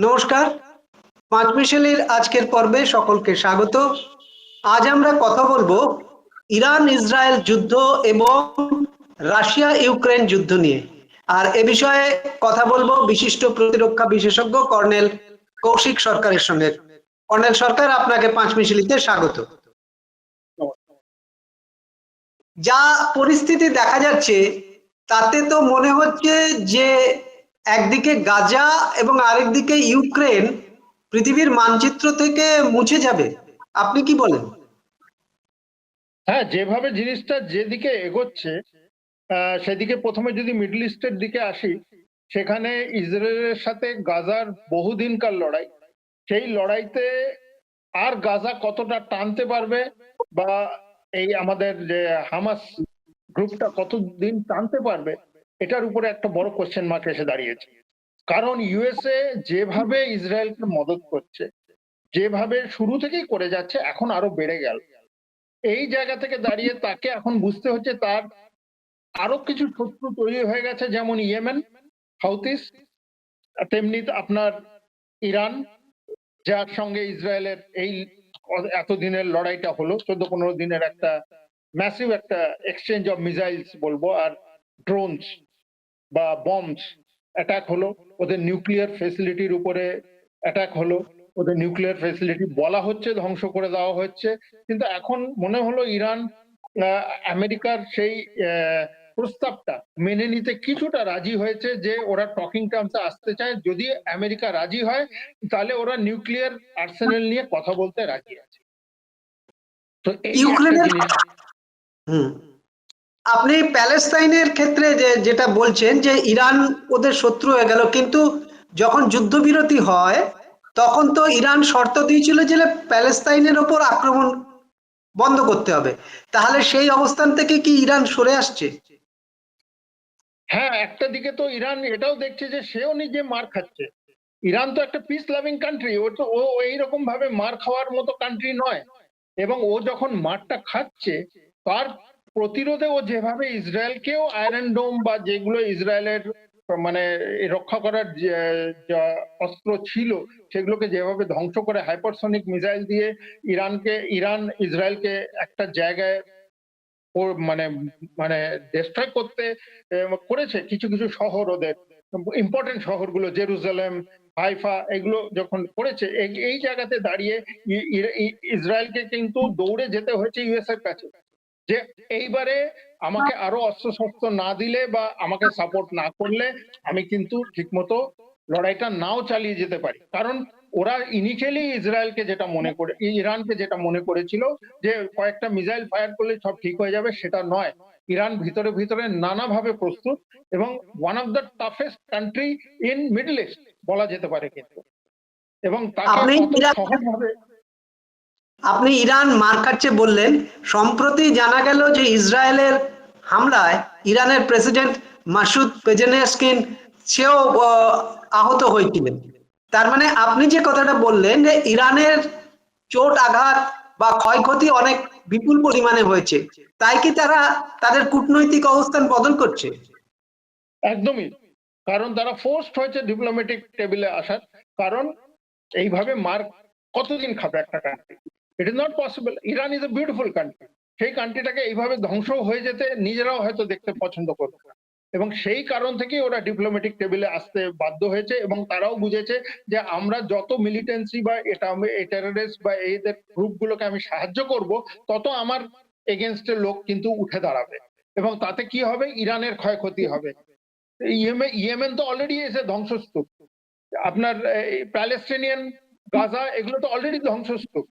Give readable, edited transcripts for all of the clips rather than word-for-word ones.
নমস্কার। পাঁচমিশালির আজকের পর্বে সকলকে স্বাগত। আজ আমরা কথা বলবো ইরান ইসরায়েল যুদ্ধ এবং রাশিয়া ইউক্রেন যুদ্ধ নিয়ে। আর এ বিষয়ে কথা বলবো বিশিষ্ট প্রতিরক্ষা বিশেষজ্ঞ কর্নেল কৌশিক সরকারের সঙ্গে। কর্নেল সরকার, আপনাকে পাঁচমিশালিতে স্বাগত। যা পরিস্থিতি দেখা যাচ্ছে তাতে তো মনে হচ্ছে যে একদিকে গাজা এবং আরেকদিকে ইউক্রেন পৃথিবীর মানচিত্র থেকে মুছে যাবে। আপনি কি বলেন? হ্যাঁ, যেভাবে জিনিসটা যেদিকে এগোচ্ছে সেদিকে প্রথমে যদি মিডল ইস্টের দিকে আসি, সেখানে ইসরায়েলের সাথে গাজার বহুদিনকার লড়াই। সেই লড়াইতে আর গাজা কতটা টানতে পারবে, বা এই আমাদের যে হামাস গ্রুপটা কতদিন টানতে পারবে, এটার উপরে একটা বড় কোশ্চেন মার্ক এসে দাঁড়িয়েছে। কারণ ইউএসএ যেভাবে ইসরায়েলকে মদত করছে, যেভাবে শুরু থেকেই করে যাচ্ছে, এখন আরো বেড়ে গেল। এই জায়গা থেকে দাঁড়িয়ে তাকে এখন বুঝতে হচ্ছে তার আরো কিছু শত্রু তৈরি হয়ে গেছে, যেমন ইয়েমেন, হাউথিস, তেমনি আপনার ইরান, যার সঙ্গে ইসরায়েলের এই এতদিনের লড়াইটা হলো, 14-15 দিনের একটা ম্যাসিভ একটা এক্সচেঞ্জ অফ মিসাইলস বলবো, আর ড্রোনস বা বম্বস অ্যাটাক হলো, ওদের নিউক্লিয়ার ফেসিলিটির উপরে অ্যাটাক হলো, ওদের নিউক্লিয়ার ফেসিলিটি বলা হচ্ছে ধ্বংস করে দেওয়া হচ্ছে। কিন্তু এখন মনে হলো ইরান আমেরিকার সেই প্রস্তাবটা মেনে নিতে কিছুটা রাজি হয়েছে, যে ওরা টকিং টার্মসে আসতে চায়। যদি আমেরিকা রাজি হয় তাহলে ওরা নিউক্লিয়ার আর্সেনাল নিয়ে কথা বলতে রাজি আছে। তো এই একটা জিনিস। আপনি প্যালেস্তাইনের ক্ষেত্রে যেটা বলছেন যে ইরান ওদের শত্রু হয়ে গেল, কিন্তু যখন যুদ্ধবিরতি হয় তখন তো ইরান শর্ত দিয়েছিল যে প্যালেস্তাইনের ওপর আক্রমণ বন্ধ করতে হবে। তাহলে সেই অবস্থান থেকে কি ইরান সরে আসছে? হ্যাঁ, একটা দিকে তো ইরান এটাও দেখছে যে সেও নিজে মার খাচ্ছে। ইরান তো একটা পিস লাভিং কান্ট্রি, ও এইরকম ভাবে মার খাওয়ার মতো কান্ট্রি নয়। এবং ও যখন মারটা খাচ্ছে, তার প্রতিরোধে ও যেভাবে ইসরায়েলকেও আয়রন ডোম বা যেগুলো ইসরায়েলের মানে রক্ষা করার অস্ত্র ছিল, সেগুলোকে যেভাবে ধ্বংস করে হাইপারসনিক মিসাইল দিয়ে ইরান ইসরায়েলকে একটা জায়গায় মানে মানে ডিস্ট্রয় করতে করেছে। কিছু কিছু শহর, ওদের ইম্পর্টেন্ট শহরগুলো জেরুজালেম, হাইফা, এগুলো যখন করেছে, এই জায়গাতে দাঁড়িয়ে ইসরায়েলকে কিন্তু দৌড়ে যেতে হয়েছে ইউএস এর কাছে, যে এইবারে আমাকে আরো অস্ত্র শস্ত্র না দিলে বা আমাকে সাপোর্ট না করলে আমি কিন্তু ঠিকমতো লড়াইটা নাও চালিয়ে যেতে পারি। কারণ ওরা ইনিশিয়ালি ইসরায়েলকে যেটা মনে করে, ইরানকে যেটা মনে করেছিল যে কয়েকটা মিসাইল ফায়ার করলে সব ঠিক হয়ে যাবে, সেটা নয়। ইরান ভিতরে ভিতরে নানাভাবে প্রস্তুত, এবং one of the toughest country in middle east বলা যেতে পারে। কিন্তু এবং তাকে সহজভাবে আপনি ইরান মার খাচ্ছে বললেন, সম্প্রতি জানা গেল যে ইসরায়েলের হামলায় ইরানের প্রেসিডেন্ট মাসুদ পেজেনেস্কিন সেও আহত হয়েছিলেন। তার মানে আপনি যে কথাটা বললেন যে ইরানের চোট আঘাত বা ক্ষয়ক্ষতি অনেক বিপুল পরিমাণে হয়েছে, তাই কি তারা তাদের কূটনৈতিক অবস্থান বদল করছে? একদমই, কারণ তারা ফোর্সড হয়েছে ডিপ্লোম্যাটিক টেবিলে আসার। কারণ এইভাবে মার কতদিন খাবে একটা country? It is not possible. Iran is a beautiful country, সেই কান্ট্রিটাকে এইভাবে ধ্বংস হয়ে যেতে নিজেরাও হয়তো দেখতে পছন্দ করবে না। এবং সেই কারণ থেকেই ওরা ডিপ্লোম্যাটিক টেবিলে আসতে বাধ্য হয়েছে, এবং তারাও বুঝেছে যে আমরা যত মিলিটেন্সি বা টেররিস্ট বা এদের গ্রুপগুলোকে আমি সাহায্য করব, তত আমার এগেনস্টে লোক কিন্তু উঠে দাঁড়াবে, এবং তাতে কি হবে? ইরানের ক্ষয়ক্ষতি হবে। ইয়েমেন তো অলরেডি এসে ধ্বংসস্তূপ, আপনার প্যালেস্টিনিয়ান গাজা, এগুলো তো অলরেডি ধ্বংসস্তূপ।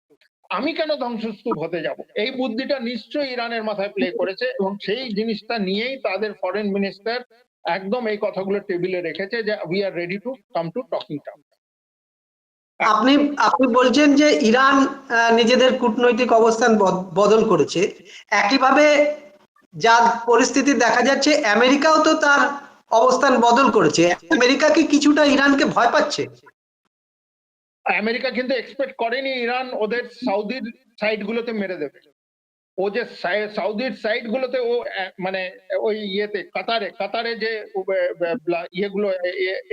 আমি কেন ধ্বংসস্তূপ হতে যাব? এই বুদ্ধিটা নিশ্চয়ই ইরানের মাথায় প্লে করেছে, এবং সেই জিনিসটা নিয়েই তাদের ফরেন মিনিস্টার একদম এই কথাগুলো টেবিলে রেখেছে, যে we are ready to come to talking term. আপনি আপনি বলছেন যে ইরান নিজেদের কূটনৈতিক অবস্থান বদল করেছে। একইভাবে যা পরিস্থিতি দেখা যাচ্ছে, আমেরিকাও তো তার অবস্থান বদল করেছে। আমেরিকা কি কিছুটা ইরানকে ভয় পাচ্ছে? আমেরিকা কিন্তু এক্সপেক্ট করেনি ইরান ওদের সাউদির সাইড গুলোতে মেরে দেবে। ও যে সাউদির সাইড গুলোতে ও মানে ওই ইয়েতে কাতারে যে ইয়েগুলো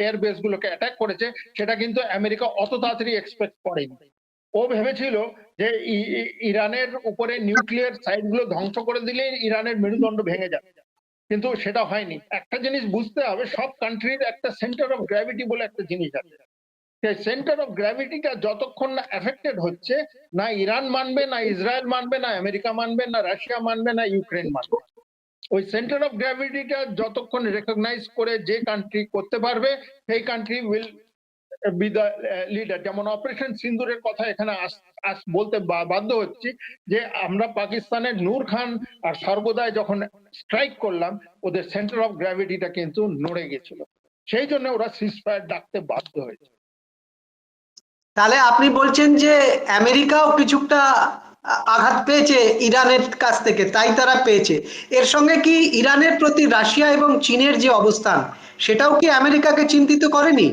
এয়ার বেস গুলোকে অ্যাটাক করেছে, সেটা কিন্তু আমেরিকা অত তাড়াতাড়ি এক্সপেক্ট করেনি। ও ভেবেছিল যে ইরানের উপরে নিউক্লিয়ার সাইট গুলো ধ্বংস করে দিলেই ইরানের মেরুদণ্ড ভেঙে যাবে, কিন্তু সেটা হয়নি। একটা জিনিস বুঝতে হবে, সব কান্ট্রির একটা সেন্টার অফ গ্র্যাভিটি বলে একটা জিনিস আছে। সেই সেন্টার অফ গ্র্যাভিটিটা যতক্ষণ না এফেক্টেড হচ্ছে, না ইরান মানবে, না ইসরায়েল মানবে, না আমেরিকা মানবে, না রাশিয়া মানবে, না ইউক্রেন মানবে। ওই সেন্টার অফ গ্র্যাভিটিটা যতক্ষণ রেকগনাইজ করে যে কান্ট্রি করতে পারবে, সেই country will be the leader. যেমন অপারেশন সিন্দুরের কথা এখানে বলতে বাধ্য হচ্ছি, যে আমরা পাকিস্তানের নূর খান আর সর্বদাই যখন স্ট্রাইক করলাম, ওদের সেন্টার অফ গ্র্যাভিটিটা কিন্তু নড়ে গেছিল, সেই জন্য ওরা সিজফায়ার ডাকতে বাধ্য হয়েছে। তাহলে আপনি বলছেন যে আমেরিকাও কিছুটা আঘাত পেয়েছে ইরানের কাছ থেকে, তাই তারা পেয়েছে। এর সঙ্গে কি ইরানের প্রতি রাশিয়া এবং চীনের যে অবস্থান, সেটাও কি আমেরিকাকে চিন্তিত করেনি?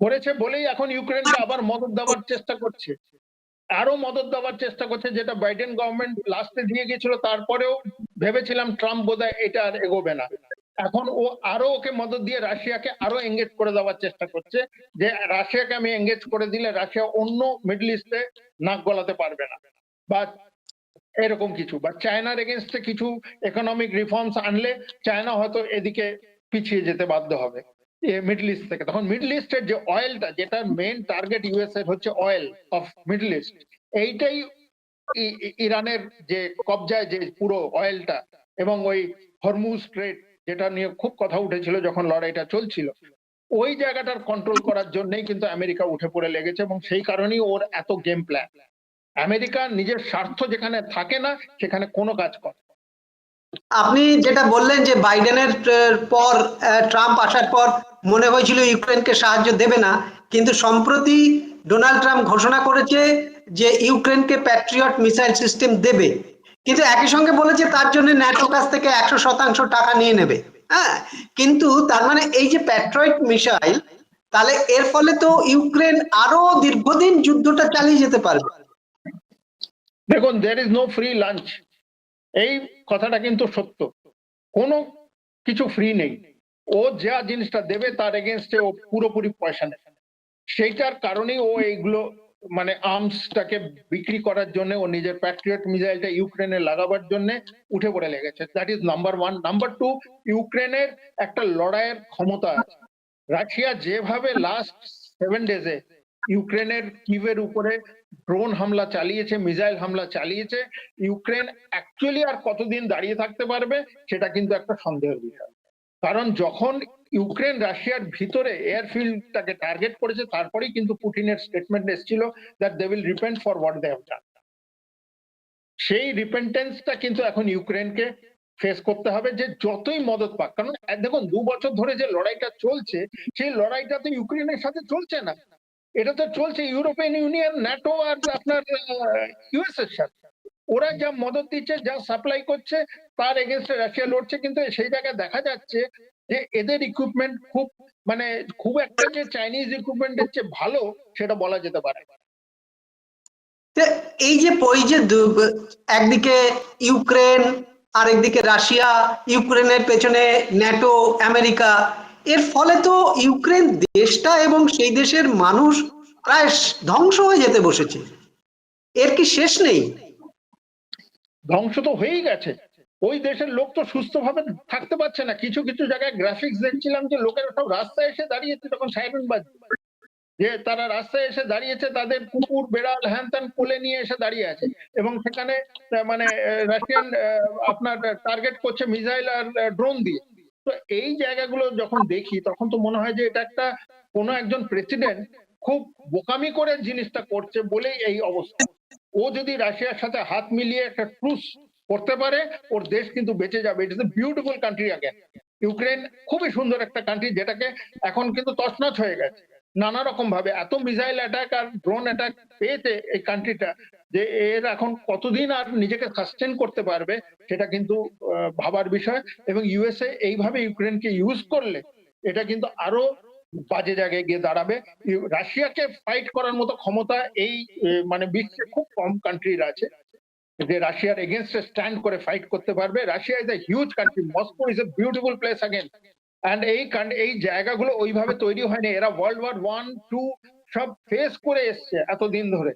করেছে বলেই এখন ইউক্রেনকে আবার মদদ দেওয়ার চেষ্টা করছে, আরো মদদ দেওয়ার চেষ্টা করছে, যেটা বাইডেন গভর্নমেন্ট লাস্টে দিয়ে গেছিল। তারপরেও ভেবেছিলাম ট্রাম্প বোধহয় এটা আর এগোবে না। এখন ও আরো ওকে মদদ দিয়ে রাশিয়াকে আরো এঙ্গেজ করে দেওয়ার চেষ্টা করছে, যে রাশিয়াকে আমি এঙ্গেজ করে দিলে রাশিয়া অন্য মিডল ইস্টে নাক গলাতে পারবে না, বা এরকম কিছু, বা চায়নার এগেনস্টে কিছু ইকোনমিক রিফর্মস আনলে চায়না হয়তো এদিকে পিছিয়ে যেতে বাধ্য হবে মিডল ইস্ট থেকে। তখন মিডল ইস্টের যে অয়েলটা, যেটা মেইন টার্গেট ইউএস এর হচ্ছে অয়েল অফ মিডল ইস্ট, এইটাই ইরানের যে কবজায় যে পুরো অয়েলটা, এবং ওই হরমুজ স্ট্রেট, যেটা নিয়ে খুব কথা উঠেছিল যখন লড়াইটা চলছিল, ওই জায়গাটার কন্ট্রোল করার জন্যই কিন্তু আমেরিকা উঠে পড়ে লেগেছে, এবং সেই কারণেই ওর এত গেম প্ল্যান। আমেরিকা নিজের স্বার্থ যেখানে থাকে না, সেখানে কোনো কাজ করে। আপনি যেটা বললেন যে বাইডেনের পর ট্রাম্প আসার পর মনে হয়েছিল ইউক্রেনকে সাহায্য দেবে না, কিন্তু সম্প্রতি ডোনাল্ড ট্রাম্প ঘোষণা করেছে যে ইউক্রেনকে প্যাট্রিয়ট মিসাইল সিস্টেম দেবে, কিন্তু একই সঙ্গে বলেছে তার জন্য ন্যাটোর কাছ থেকে 100% টাকা নিয়ে নেবে। হ্যাঁ, কিন্তু তার মানে এই যে প্যাট্রিয়ট মিসাইল, তাহলে এর ফলে তো ইউক্রেন আরো দীর্ঘদিন যুদ্ধটা চালিয়ে যেতে পারবে। দেখুন, there is no free lunch, এই কথাটা কিন্তু সত্য। কোনো কিছু ফ্রি নেই। ও যা জিনিসটা দেবে তার এগেনস্টে ও পুরোপুরি পয়সা নেবে। সেইটার কারণেই ও এইগুলো মানে আর্মসটাকে বিক্রি করার জন্য, ও নিজের প্যাট্রিয়ট মিসাইলটা ইউক্রেনে লাগাবার জন্য উঠে পড়ে লেগেছে। That is number one. Number two, ইউক্রেনের একটা লড়াইয়ের ক্ষমতা আছে। রাশিয়া যেভাবে লাস্ট 7 ডেজে ইউক্রেনের কিভের উপরে ড্রোন হামলা চালিয়েছে, মিসাইল হামলা চালিয়েছে, ইউক্রেন অ্যাকচুয়ালি আর কতদিন দাঁড়িয়ে থাকতে পারবে সেটা কিন্তু একটা সন্দেহের বিষয়। কারণ যখন ইউক্রেন রাশিয়ার ভিতরে এয়ারফিল্ডটাকে টার্গেট করেছে, তারপরেই কিন্তু পুতিনের স্টেটমেন্ট এসেছিল that they will repent for what they have done. সেই রিপেন্টেন্সটা কিন্তু এখন ইউক্রেনকে ফেস করতে হবে, যে যতই মদত পাক। কারণ দেখুন, 2 বছর ধরে যে লড়াইটা চলছে, সেই লড়াইটা তো ইউক্রেনের সাথে চলছে না, এটা তো চলছে ইউরোপিয়ান ইউনিয়ন, ন্যাটো আর আপনার ইউএস এর সাথে। ওরা যা মদত দিচ্ছে, যা সাপ্লাই করছে, তার এগেনস্টে রাশিয়া লড়ছে। কিন্তু সেই জায়গায় দেখা যাচ্ছে যে এদের ইকুইপমেন্ট মানে খুব একটা যে চাইনিজ ইকুইপমেন্টের চেয়ে ভালো, সেটা বলা যেতে পারে। এই যে একদিকে ইউক্রেন আর একদিকে রাশিয়া, ইউক্রেনের পেছনে ন্যাটো, আমেরিকা, এর ফলে তো ইউক্রেন দেশটা এবং সেই দেশের মানুষ প্রায় ধ্বংস হয়ে যেতে বসেছে। এর কি শেষ নেই? ধ্বংস তো হয়েই গেছে। ওই দেশের লোক তো সুস্থভাবে থাকতে পারছে না। কিছু কিছু জায়গায় গ্রাফিক্স দেখছিলাম যে লোকেরা সব রাস্তায় এসে দাঁড়িয়েছে তখন সাইরেন বাজছে, যে তারা রাস্তায় এসে দাঁড়িয়েছে, তাদের কুকুর বেড়াল হ্যান ত্যান কোলে নিয়ে এসে দাঁড়িয়ে আছে, এবং সেখানে মানে রাশিয়ান আপনার টার্গেট করছে মিসাইল আর ড্রোন দিয়ে। তো এই জায়গাগুলো যখন দেখি, তখন তো মনে হয় যে এটা একটা কোনো একজন প্রেসিডেন্ট খুব বোকামি করে জিনিসটা করছে বলেই এই অবস্থা। ও যদি রাশিয়ার সাথে হাত মিলিয়ে একটা ট্রুস করতে পারে, ওর দেশ কিন্তু বেঁচে যাবে। It is a beautiful country again. Ukraine খুবই সুন্দর একটা কান্ট্রি, যেটাকে এখন কিন্তু তছনছ হয়ে গেছে নানা রকম ভাবে। এত মিসাইল অ্যাটাক আর ড্রোন অ্যাটাক পেয়েছে এই কান্ট্রিটা, যে এর এখন কতদিন আর নিজেকে সাস্টেন করতে পারবে সেটা কিন্তু ভাবার বিষয়। এবং ইউএসএ এইভাবে ইউক্রেনকে ইউজ করলে এটা কিন্তু আরো বাজে জায়গায় গিয়ে দাঁড়াবে। রাশিয়াকে ফাইট করার মতো ক্ষমতা এই মানে বিশ্বে খুব কম কান্ট্রির আছে। যে রাশিয়ার এগেনস্টে স্ট্যান্ড করে ফাইট করতে পারবে। Russia is a huge country, Moscow is a beautiful place again, and এই জায়গাগুলো ওইভাবে তৈরি হয়নি। এরা ওয়ার্ল্ড ওয়ার 1, 2 সব ফেস করে এসছে এতদিন ধরে,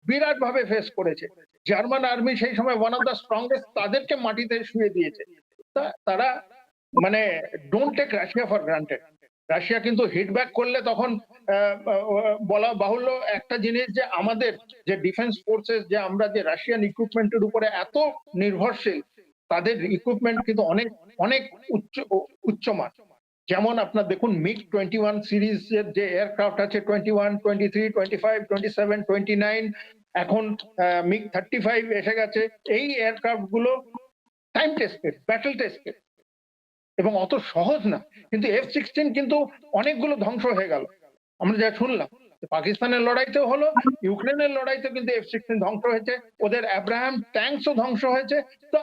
বিরাট ভাবে ফেস করেছে। জার্মান আর্মি সেই সময় ওয়ান অফ দ্য স্ট্রংগেস্ট, তাদেরকে মাটিতে শুয়ে দিয়েছে। তারা মানে don't take Russia for granted. Russia কিন্তু হিটব্যাক করলে তখন বলা বাহুল্য একটা জিনিস, যে আমাদের যে ডিফেন্স ফোর্সেস, যে আমরা যে রাশিয়ান ইকুইপমেন্টের উপরে এত নির্ভরশীল, তাদের ইকুইপমেন্ট কিন্তু অনেক অনেক উচ্চমান। যেমন আপনার দেখুন MiG-21 সিরিজের যে এয়ারক্রাফট আছে, 21, 23, 25, 27, 29, এখন MiG-35 এসে গেছে। এই এয়ারক্রাফট গুলো টাইম টেস্টেড, ব্যাটল টেস্টেড এবং অত সহজ না। কিন্তু F-16 কিন্তু অনেকগুলো ধ্বংস হয়ে গেল। আমরা যা শুনলাম পাকিস্তানের লড়াইতেও হলো, ইউক্রেনের লড়াইতেও কিন্তু F-16 ধ্বংস হয়েছে, ওদের অ্যাব্রাহাম ট্যাঙ্কসও ধ্বংস হয়েছে। তো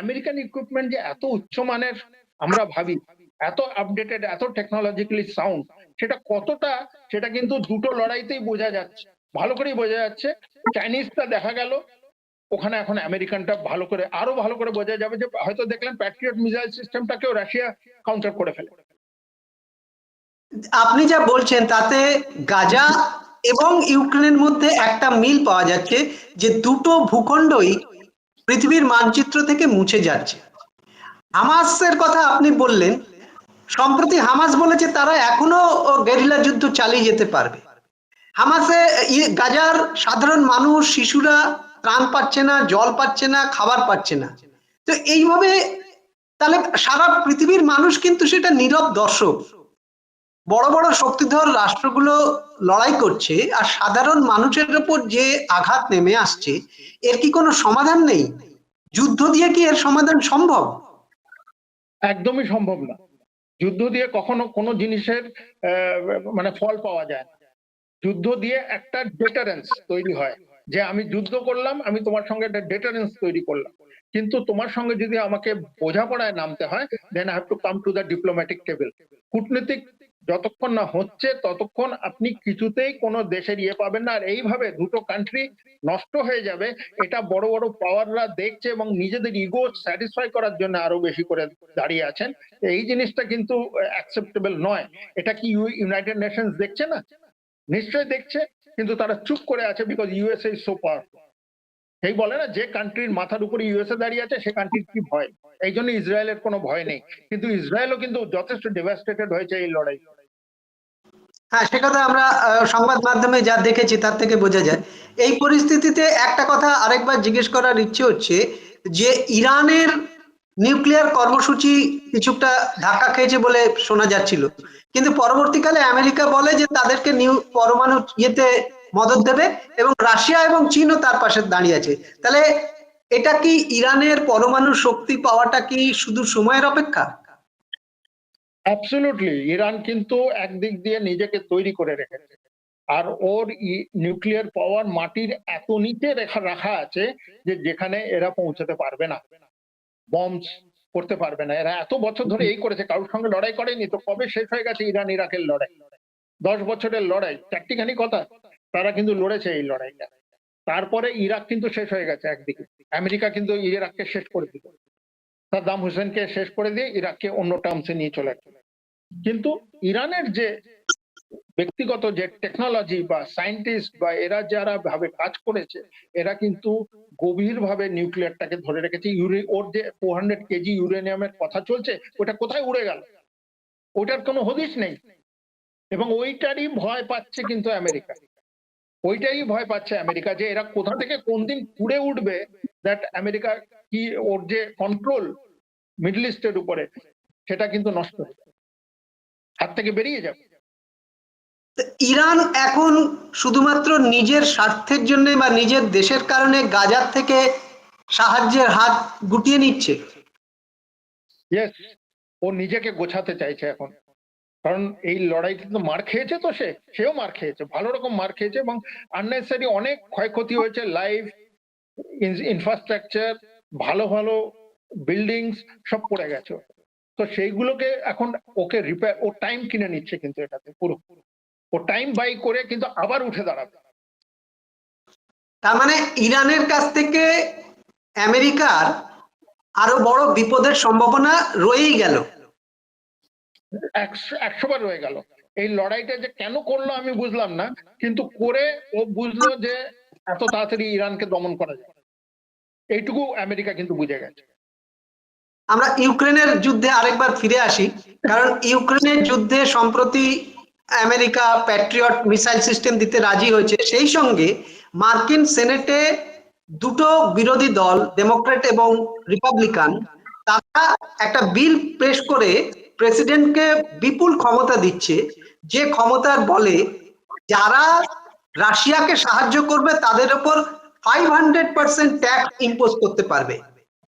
আমেরিকান ইকুইপমেন্ট যে এত উচ্চমানের আমরা ভাবি, এত আপডেটেড, এত টেকনোলজিক্যালি সাউন্ড, সেটা কতটা, সেটা কিন্তু দুটো লড়াইতেই বোঝা যাচ্ছে, ভালো করেই বোঝা যাচ্ছে। চাইনিজটা দেখা গেল, ওখানে এখন আমেরিকানটা ভালো করে, আরো ভালো করে বোঝা যাবে, যে হয়তো দেখলেন প্যাট্রিয়ট মিসাইল সিস্টেমটাকেও রাশিয়া কাউন্টার করে ফেলে। আপনি যা বলছেন তাতে গাজা এবং ইউক্রেনের মধ্যে একটা মিল পাওয়া যাচ্ছে, যে দুটো ভূখণ্ডই পৃথিবীর মানচিত্র থেকে মুছে যাচ্ছে। হামাসের কথা আপনি বললেন, সম্প্রতি হামাস বলেছে তারা এখনো গেরিলা যুদ্ধ চালিয়ে যেতে পারবে। হামাসে গাজার সাধারণ মানুষ, শিশুরা ত্রাণ পাচ্ছে না, জল পাচ্ছে না, খাবার পাচ্ছে না। তো এইভাবে তাহলে সারা পৃথিবীর মানুষ কিন্তু সেটা নীরব দর্শক। বড় বড় শক্তিধর রাষ্ট্রগুলো লড়াই করছে, আর সাধারণ মানুষের উপর যে আঘাত নেমে আসছে, এর কি কোনো সমাধান নেই? যুদ্ধ দিয়ে কি এর সমাধান সম্ভব? একদমই সম্ভব না। যুদ্ধ দিয়ে কখনো কোনো জিনিসের মানে ফল পাওয়া যায় না। যুদ্ধ দিয়ে একটা ডেটারেন্স তৈরি হয়, যে আমি যুদ্ধ করলাম, আমি তোমার সঙ্গে একটা ডেটারেন্স তৈরি করলাম, কিন্তু তোমার সঙ্গে যদি আমাকে বোঝাপড়ায় নামতে হয়, then I have to come to the diplomatic table. কূটনীতিক যতক্ষণ না হচ্ছে ততক্ষণ আপনি কিছুতেই কোনো দেশের ইয়ে পাবেন না। আর এইভাবে দুটো কান্ট্রি নষ্ট হয়ে যাবে, এটা বড় বড় পাওয়াররা দেখছে এবং নিজেদের ইগো স্যাটিসফাই করার জন্য আরো বেশি করে দাঁড়িয়ে আছেন। এই জিনিসটা কিন্তু অ্যাকসেপ্টেবল নয়। এটা কি ইউনাইটেড নেশনস দেখছে না? নিশ্চয় দেখছে, কিন্তু তারা চুপ করে আছে, because USA is so powerful. সেই বলে না, যে কান্ট্রির মাথার উপরে ইউএসএ দাঁড়িয়ে আছে, সে কান্ট্রির কি ভয়? এই জন্য ইসরায়েলের কোনো ভয় নেই, কিন্তু ইসরায়েলও কিন্তু যথেষ্ট ডেভাস্টেটেড হয়েছে এই লড়াই। হ্যাঁ, সে কথা আমরা সংবাদ মাধ্যমে যা দেখেছি তার থেকে বোঝা যায়। এই পরিস্থিতিতে একটা কথা আরেকবার জিজ্ঞেস করার ইচ্ছে হচ্ছে, যে ইরানের নিউক্লিয়ার কর্মসূচি কিছুটা ধাক্কা খেয়েছে বলে শোনা যাচ্ছিল, কিন্তু পরবর্তীকালে আমেরিকা বলে যে তাদেরকে পরমাণু ইয়েতে মদদ দেবে, এবং রাশিয়া এবং চীনও তার পাশে দাঁড়িয়ে আছে। তাহলে এটা কি ইরানের পরমাণু শক্তি পাওয়াটা কি শুধু সময়ের অপেক্ষা? অ্যাবসলিউটলি, ইরান কিন্তু একদিক দিয়ে নিজেকে তৈরি করে রেখেছে, আর ওর নিউক্লিয়ার পাওয়ার মাটির এত নিচে রাখা আছে, যে যেখানে এরা পৌঁছাতে পারবে না, বম্ব করতে পারবে না। এরা এত বছর ধরে এই করেছে, কারোর সঙ্গে লড়াই করেনি তো। কবে শেষ হয়ে গেছে ইরান ইরাকের লড়াই? 10 বছরের লড়াই, চারটিখানি কথা, তারা কিন্তু লড়েছে এই লড়াইটা। তারপরে ইরাক কিন্তু শেষ হয়ে গেছে একদিকে, আমেরিকা কিন্তু ইরাককে শেষ করে দিল, সাদ্দাম হোসেনকে শেষ করে দিয়ে ইরাককে অন্য টার্মসে নিয়ে চলে গেল। কিন্তু ইরানের যে ব্যক্তিগত যে টেকনোলজি বা সায়েন্টিস্ট বা এরা যারা ভাবে কাজ করেছে, এরা কিন্তু গভীর ভাবে নিউক্লিয়ারটাকে ধরে রেখেছে। ওর যে 400 কেজি ইউরেনিয়ামের কথা চলছে, ওটা কোথায় উড়ে গেল? ওটার কোনো হদিশ নেই, এবং ওইটারই ভয় পাচ্ছে কিন্তু আমেরিকা। ওইটাই ভয় পাচ্ছে আমেরিকা, যে এরা কোথা থেকে কোন দিন উড়ে উঠবে, দ্যাট আমেরিকা কি ওর যে কন্ট্রোল মিডল ইস্টের উপরে, সেটা কিন্তু নষ্ট হয়ে যাবে, হাত থেকে বেরিয়ে যাবে। ইরান এখন শুধুমাত্র নিজের স্বার্থের জন্য বা নিজের দেশের কারণে গাজার থেকে সাহায্যের হাত গুটিয়ে নিচ্ছে। ইয়েস, ও নিজেকে গোছাতে চাইছে এখন, কারণ এই লড়াইতে তো মার খেয়েছে, তো সেও মার খেয়েছে, ভালো রকম মার খেয়েছে, এবং আননেসেসারি অনেক ক্ষয়ক্ষতি হয়েছে, লাইফ, ইনফ্রাস্ট্রাকচার, ভালো ভালো বিল্ডিংস সব পড়ে গেছে। তো সেইগুলোকে এখন ওকে রিপেয়ার, ও টাইম কিনে নিচ্ছে কিন্তু এটাতে পুরো, ও টাইম বাই করে কিন্তু আবার উঠে দাঁড়াবে। তার মানে ইরানের কাছ থেকে আমেরিকার আরো বড় বিপদের সম্ভাবনা রয়েই গেল। 100 বার রয়ে গেল। এই লড়াইটা যে কেন করলো আমি বুঝলাম না, কিন্তু করে ও বুঝলো যে এত তাড়াতাড়ি ইরানকে দমন করা যায়, এইটুকু আমেরিকা কিন্তু বুঝে গেছে। আমরা ইউক্রেনের যুদ্ধে আরেকবার ফিরে আসি, কারণ ইউক্রেনের যুদ্ধে সম্প্রতি আমেরিকা প্যাট্রিয়ট মিসাইল সিস্টেম দিতে রাজি হয়েছে। সেই সঙ্গে মার্কিন সেনেটে দুটো বিরোধী দল, ডেমোক্রেট এবং রিপাবলিকান, তারা একটা বিল পেশ করে প্রেসিডেন্টকে বিপুল ক্ষমতা দিচ্ছে, যে ক্ষমতার বলে যারা রাশিয়াকে সাহায্য করবে তাদের উপর 500% ট্যাক্স ইম্পোজ করতে পারবে।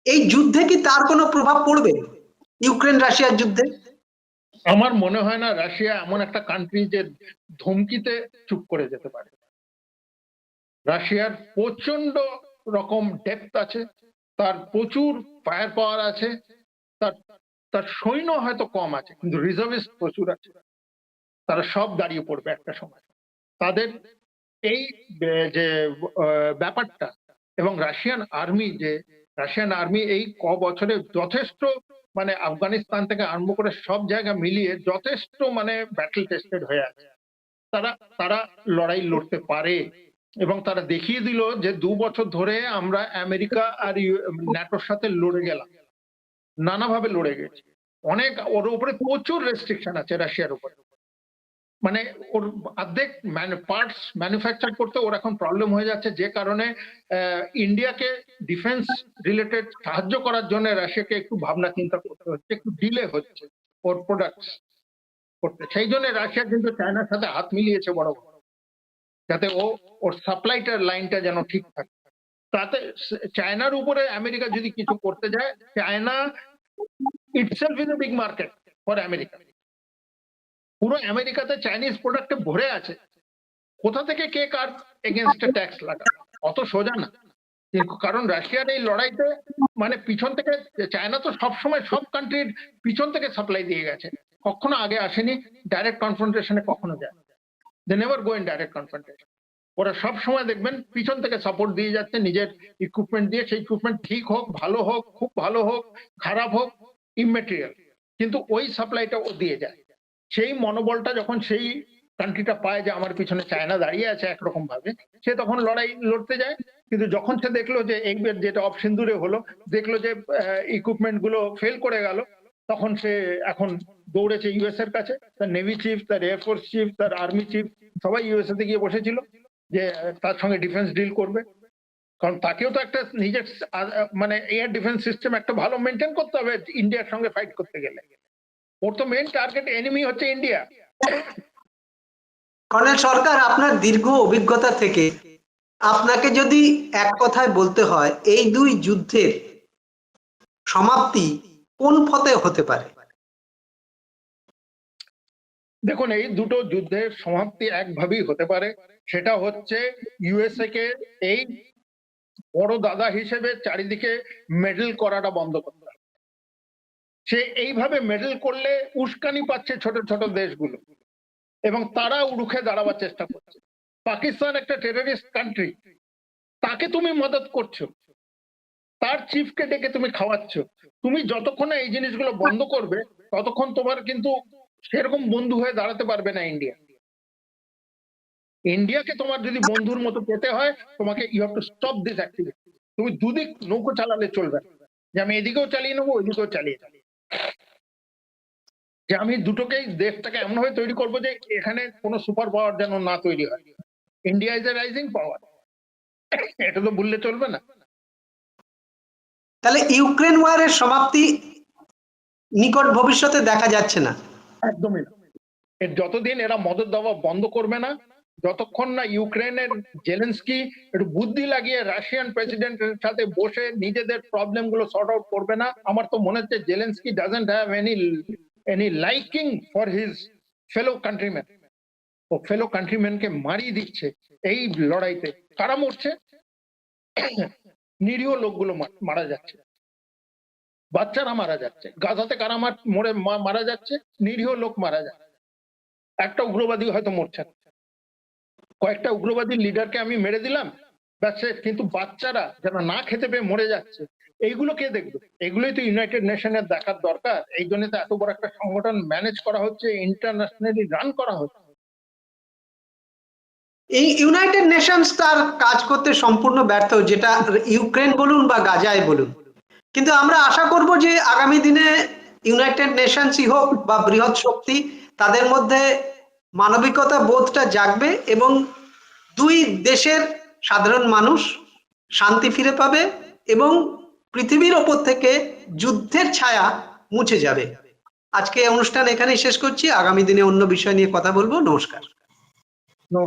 এই যুদ্ধে কি তার কোনো প্রভাব পড়বে, ইউক্রেন রাশিয়ার যুদ্ধে? আমার মনে হয় না রাশিয়া এমন একটা কান্ট্রি যে ধমকিতে চুপ করে যেতে পারে। রাশিয়ার প্রচন্ড রকম ডেপথ আছে, তার প্রচুর ফায়ার পাওয়ার আছে, তার তার সৈন্য হয়তো কম আছে কিন্তু রিজার্ভিস্ট প্রচুর আছে। তারা সব দাঁড়িয়ে পড়বে একটা সময়। তাদের এই যে ব্যাপারটা, এবং রাশিয়ান আর্মি এই বছরে যথেষ্ট, মানে আফগানিস্তান থেকে আরম্ভ করে সব জায়গা মিলিয়ে যথেষ্ট মানে ব্যাটল টেস্টেড হয়ে আছে। তারা তারা লড়াই লড়তে পারে, এবং তারা দেখিয়ে দিল যে 2 বছর ধরে আমরা আমেরিকা আর ন্যাটোর সাথে লড়ে গেলাম, নানাভাবে লড়ে গেছি। অনেক ওর উপরে প্রচুর রেস্ট্রিকশন আছে রাশিয়ার উপরে, মানে ওর অর্ধেক পার্টস ম্যানুফ্যাকচার করতে ওর এখন প্রবলেম হয়ে যাচ্ছে, যে কারণে ইন্ডিয়াকে ডিফেন্স রিলেটেড সাহায্য করার জন্য রাশিয়াকে একটু ভাবনা চিন্তা করতে হচ্ছে, একটু ডিলে হচ্ছে ওর প্রোডাক্টস করতে। সেই জন্য রাশিয়া কিন্তু চায়নার সাথে হাত মিলিয়েছে বড় বড়, যাতে ওর সাপ্লাইটার লাইনটা যেন ঠিক থাকে। তাতে চায়নার উপরে আমেরিকা যদি কিছু করতে যায়, China itself is a big market for America. পুরো আমেরিকাতে চাইনিজ প্রোডাক্টে ভরে আছে, কোথা থেকে কে কার এগেনস্টে ট্যাক্স লাগাবে, অত সোজা না। কারণ রাশিয়ার এই লড়াইতে মানে পিছন থেকে, চায়না তো সবসময় সব কান্ট্রির পিছন থেকে সাপ্লাই দিয়ে গেছে, কখনো আগে আসেনি ডাইরেক্ট কনফ্রন্টেশনে, কখনো যায়, they never go in direct confrontation. ওরা সব সময় দেখবেন পিছন থেকে সাপোর্ট দিয়ে যাচ্ছে নিজের ইকুইপমেন্ট দিয়ে। সেই ইকুইপমেন্ট ঠিক হোক, ভালো হোক, খুব ভালো হোক, খারাপ হোক, ইমেটেরিয়াল, কিন্তু ওই সাপ্লাইটা ও দিয়ে যায়। সেই মনোবলটা যখন সেই কান্ট্রিটা পায় যে আমার পিছনে চায়না দাঁড়িয়ে আছে একরকম ভাবে, সে তখন লড়াই লড়তে যায়। কিন্তু যখন সে দেখলো যে এইবার যেটা অফ সিন্দুরে হলো, দেখলো যে ইকুইপমেন্ট গুলো ফেল করে গেল, তখন সে এখন দৌড়েছে ইউএস এর কাছে। তার নেভি চিফ, তার এয়ারফোর্স চিফ, তার আর্মি চিফ সবাই ইউএসএ তে গিয়ে বসেছিল যে তার সঙ্গে ডিফেন্স ডিল করবে। কারণ তাকেও তো একটা নিজের মানে এয়ার ডিফেন্স সিস্টেম একটা ভালো মেনটেন করতে হবে ইন্ডিয়ার সঙ্গে ফাইট করতে গেলে। ওর তো মেন টার্গেট এনিমি হচ্ছে ইন্ডিয়া। কর্নেল সরকার, আপনার দীর্ঘ অভিজ্ঞতা থেকে আপনাকে যদি এক কথায় বলতে হয়, এই দুই যুদ্ধের সমাপ্তি কোন পথে হতে পারে? দেখুন, এই দুটো যুদ্ধের সমাপ্তি একভাবেই হতে পারে, সেটা হচ্ছে ইউএসএ কে এই বড় দাদা হিসেবে চারিদিকে মেডেল করাটা বন্ধ করতে হবে। সে এইভাবে মেডেল করলে উস্কানি পাচ্ছে ছোট ছোট দেশগুলো, এবং তারা রুখে দাঁড়াবার চেষ্টা করছে। পাকিস্তান একটা টেররিস্ট কান্ট্রি, তাকে তুমি মদত করছো, তার চিফকে ডেকে তুমি খাওয়াচ্ছ। তুমি যতক্ষণ এই জিনিসগুলো বন্ধ করবে, ততক্ষণ তোমার কিন্তু সেরকম বন্ধু হয়ে দাঁড়াতে পারবে না ইন্ডিয়া। ইন্ডিয়াকে তোমার যদি বন্ধুর মতো পেতে হয়, তোমাকে you have to stop this activity. তুমি দুদিক নৌকো চালালে চলবে না, যে আমি এদিকেও চালিয়ে নেবো ওইদিকেও চালিয়ে চালিয়ে, যে আমি দুটোকেই দেশটাকে এমন ভাবে তৈরি করবো যে এখানে কোনো সুপার পাওয়ার যেন না তৈরি হয়। ইন্ডিয়া ইজ এ রাইজিং পাওয়ার, এটা তো ভুললে চলবে না। তাহলে ইউক্রেন ওয়ারের সমাপ্তি নিকট ভবিষ্যতে দেখা যাচ্ছে না? একদমই না। এর যতদিন এরা মদত দেওয়া বন্ধ করবে না, যতক্ষণ না ইউক্রেনের জেলেন্সকি একটু বুদ্ধি লাগিয়ে রাশিয়ান প্রেসিডেন্টের সাথে বসে নিজেদের প্রবলেম গুলো সর্ট আউট করবে না, আমার তো মনে হচ্ছে Zelensky doesn't have any liking for his fellow countryman. ও ফেলো কান্ট্রিম্যানকে মারিয়ে দিচ্ছে এই লড়াইতে। কারা মরছে? নিরীহ লোকগুলো মারা যাচ্ছে, বাচ্চারা মারা যাচ্ছে। গাজাতে কারা মারা যাচ্ছে? নিরীহ লোক মারা যাচ্ছে। একটা উগ্রবাদী হয়তো মরছে, কয়েকটা উগ্রবাদী লিডারকে আমি মেরে দিলাম, কিন্তু বাচ্চারা যারা না খেতে পেয়ে মরে যাচ্ছে, এইগুলো কে দেখবে? এগুলোই তো ইউনাইটেড নেশনের দেখার দরকার। এই জন্য তো এত বড় একটা সংগঠন ম্যানেজ করা হচ্ছে, ইন্টারন্যাশনালি রান করা হচ্ছে। এই ইউনাইটেড নেশনস তার কাজ করতে সম্পূর্ণ ব্যর্থ, যেটা ইউক্রেন বলুন বা গাজায় বলুন। কিন্তু আমরা আশা করব যে আগামী দিনে ইউনাইটেড নেশনসই হোক বা বৃহৎ শক্তি, তাদের মধ্যে মানবিকতা বোধটা জাগবে এবং দুই দেশের সাধারণ মানুষ শান্তি ফিরে পাবে এবং পৃথিবীর ওপর থেকে যুদ্ধের ছায়া মুছে যাবে। আজকে অনুষ্ঠান এখানেই শেষ করছি, আগামী দিনে অন্য বিষয় নিয়ে কথা বলবো। নমস্কার। No.